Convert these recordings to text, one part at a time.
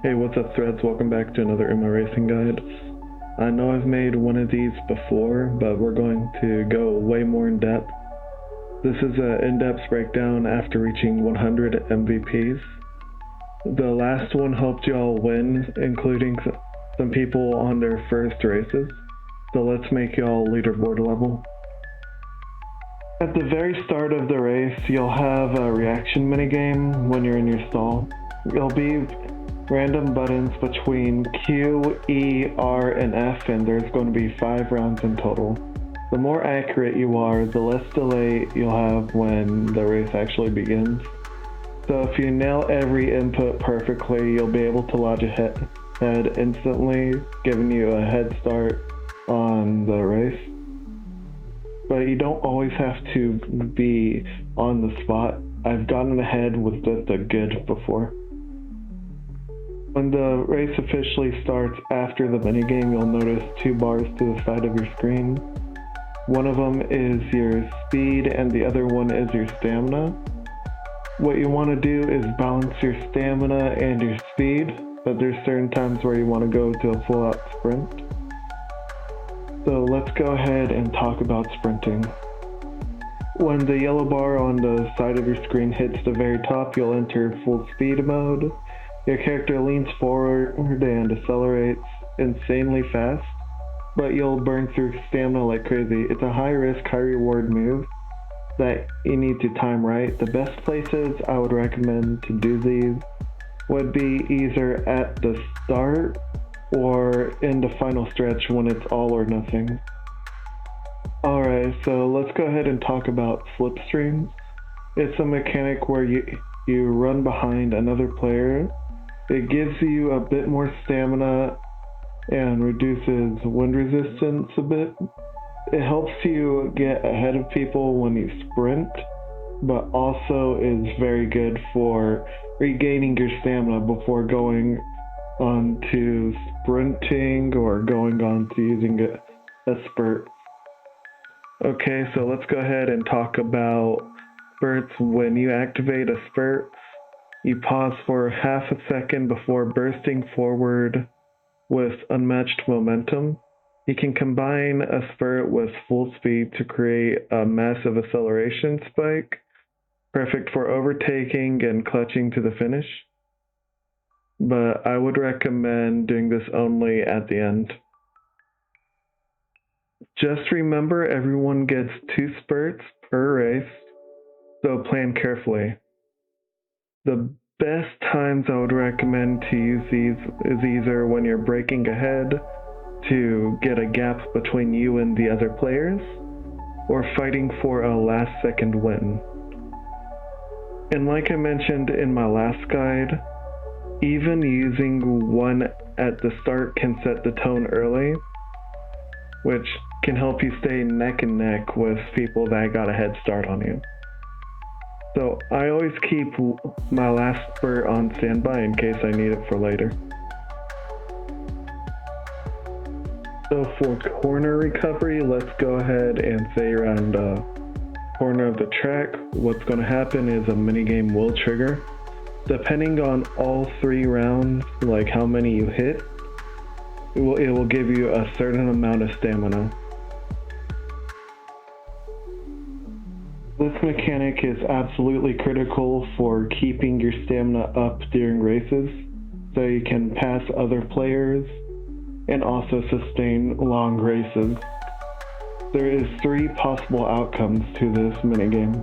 Hey, what's up, Threads? Welcome back to another UMA Racing Guide. I know I've made one of these before, but we're going to go way more in depth. This is an in-depth breakdown after reaching 100 MVPs. The last one helped y'all win, including some people on their first races. So let's make y'all leaderboard level. At the very start of the race, you'll have a reaction minigame when you're in your stall. It'll be random buttons between Q, E, R, and F, and there's going to be 5 rounds in total. The more accurate you are, the less delay you'll have when the race actually begins. So if you nail every input perfectly, you'll be able to lodge ahead instantly, giving you a head start on the race. But you don't always have to be on the spot. I've gotten ahead with just a good before. When the race officially starts after the minigame, you'll notice 2 bars to the side of your screen. One of them is your speed and the other one is your stamina. What you want to do is balance your stamina and your speed, but there's certain times where you want to go to a full-out sprint. So let's go ahead and talk about sprinting. When the yellow bar on the side of your screen hits the very top, you'll enter full speed mode. Your character leans forward and accelerates insanely fast, but you'll burn through stamina like crazy. It's a high risk, high reward move that you need to time right. The best places I would recommend to do these would be either at the start or in the final stretch when it's all or nothing. Alright, so let's go ahead and talk about slipstream. It's a mechanic where you run behind another player. It gives you a bit more stamina and reduces wind resistance a bit. It helps you get ahead of people when you sprint, but also is very good for regaining your stamina before going on to sprinting or going on to using a spurt. Okay, so let's go ahead and talk about spurts. When you activate a spurt, you pause for half a second before bursting forward with unmatched momentum. You can combine a spurt with full speed to create a massive acceleration spike, perfect for overtaking and clutching to the finish. But I would recommend doing this only at the end. Just remember, everyone gets 2 spurts per race, so plan carefully. The best times I would recommend to use these is either when you're braking ahead to get a gap between you and the other players, or fighting for a last second win. And like I mentioned in my last guide, even using one at the start can set the tone early, which can help you stay neck and neck with people that got a head start on you. So I always keep my last spurt on standby in case I need it for later. So for corner recovery, let's go ahead and say around corner of the track, what's going to happen is a minigame will trigger. Depending on all 3 rounds, like how many you hit, it will give you a certain amount of stamina. This mechanic is absolutely critical for keeping your stamina up during races, so you can pass other players and also sustain long races. There is 3 possible outcomes to this minigame.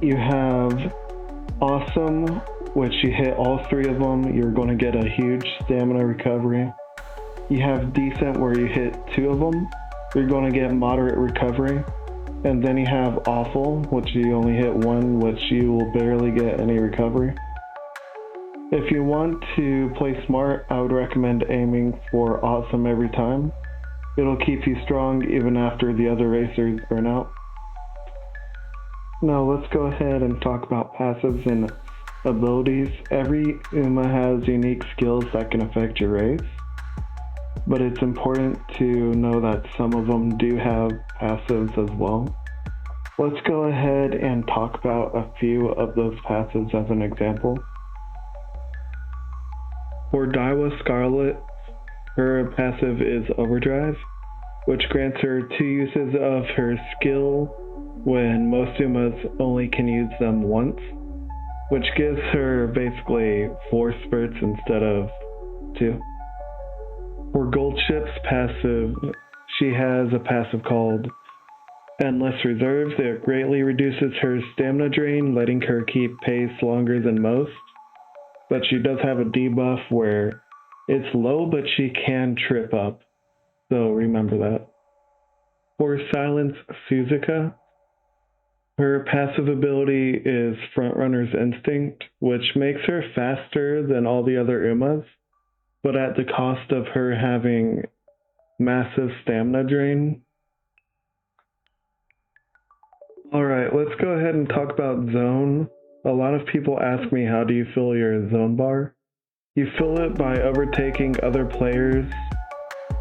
You have awesome, which you hit all 3 of them, you're going to get a huge stamina recovery. You have decent, where you hit 2 of them, you're going to get moderate recovery. And then you have awful, which you only hit 1, which you will barely get any recovery. If you want to play smart, I would recommend aiming for awesome every time. It'll keep you strong even after the other racers burn out. Now let's go ahead and talk about passives and abilities. Every UMA has unique skills that can affect your race, but it's important to know that some of them do have passives as well. Let's go ahead and talk about a few of those passives as an example. For Daiwa Scarlet, her passive is Overdrive, which grants her 2 uses of her skill when most Umas only can use them once, which gives her basically 4 spurts instead of 2. For Goldship's passive, she has a passive called Endless Reserves. It greatly reduces her stamina drain, letting her keep pace longer than most, but she does have a debuff where it's low, but she can trip up, so remember that. For Silence Suzuka, her passive ability is Frontrunner's Instinct, which makes her faster than all the other Umas, but at the cost of her having massive stamina drain. Alright, let's go ahead and talk about Zone. A lot of people ask me, how do you fill your Zone bar? You fill it by overtaking other players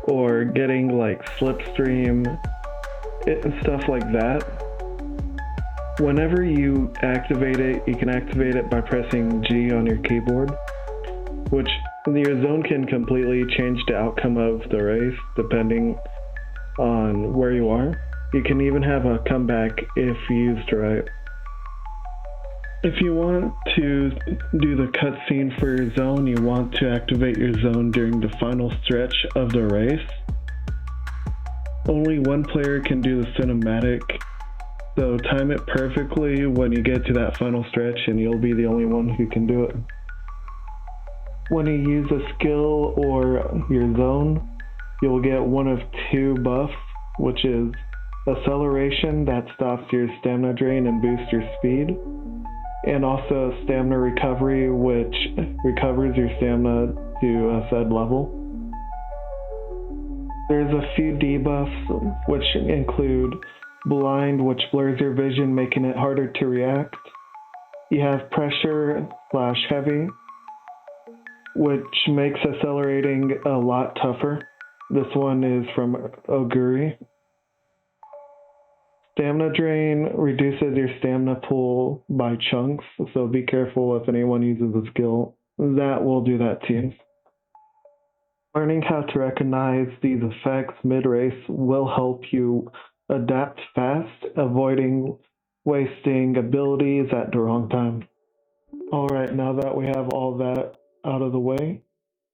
or getting like Slipstream and stuff like that. Whenever you activate it, you can activate it by pressing G on your keyboard, which your zone can completely change the outcome of the race depending on where you are. You can even have a comeback if used right. If you want to do the cutscene for your zone, you want to activate your zone during the final stretch of the race. Only one player can do the cinematic, so time it perfectly when you get to that final stretch and you'll be the only one who can do it. When you use a skill or your zone, you'll get one of 2 buffs, which is Acceleration, that stops your stamina drain and boosts your speed, and also Stamina Recovery, which recovers your stamina to a said level. There's a few debuffs, which include Blind, which blurs your vision, making it harder to react. You have Pressure/Heavy, which makes accelerating a lot tougher. This one is from Oguri. Stamina Drain reduces your stamina pool by chunks, so be careful if anyone uses a skill. That will do that to you. Learning how to recognize these effects mid-race will help you adapt fast, avoiding wasting abilities at the wrong time. Alright, now that we have all that out of the way,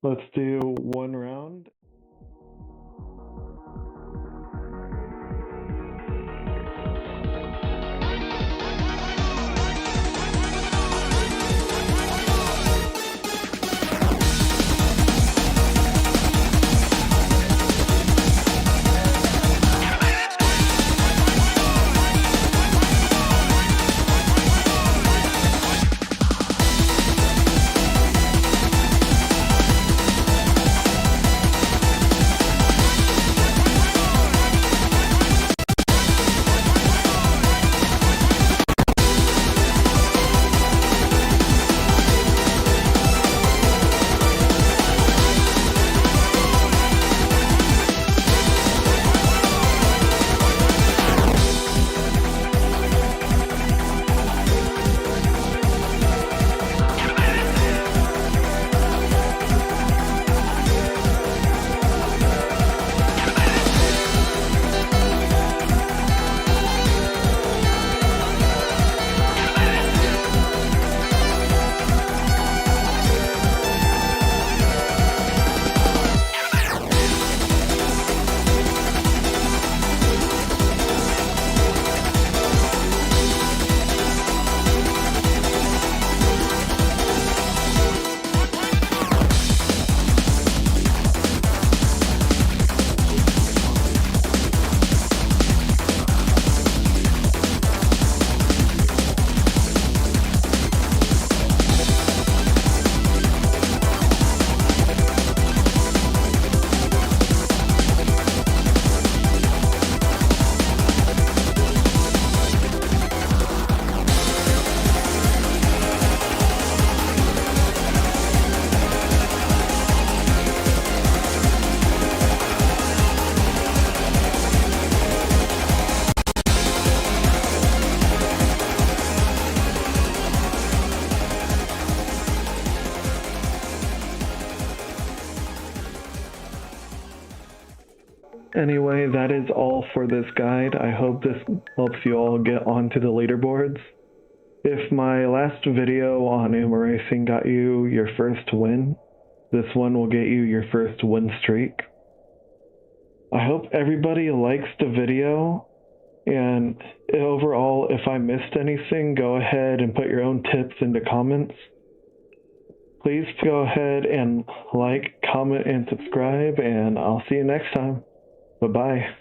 let's do one round. Anyway, that is all for this guide. I hope this helps you all get onto the leaderboards. If my last video on UMA Racing got you your first win, this one will get you your first win streak. I hope everybody likes the video, and overall, if I missed anything, go ahead and put your own tips into comments. Please go ahead and like, comment, and subscribe, and I'll see you next time. Bye-bye.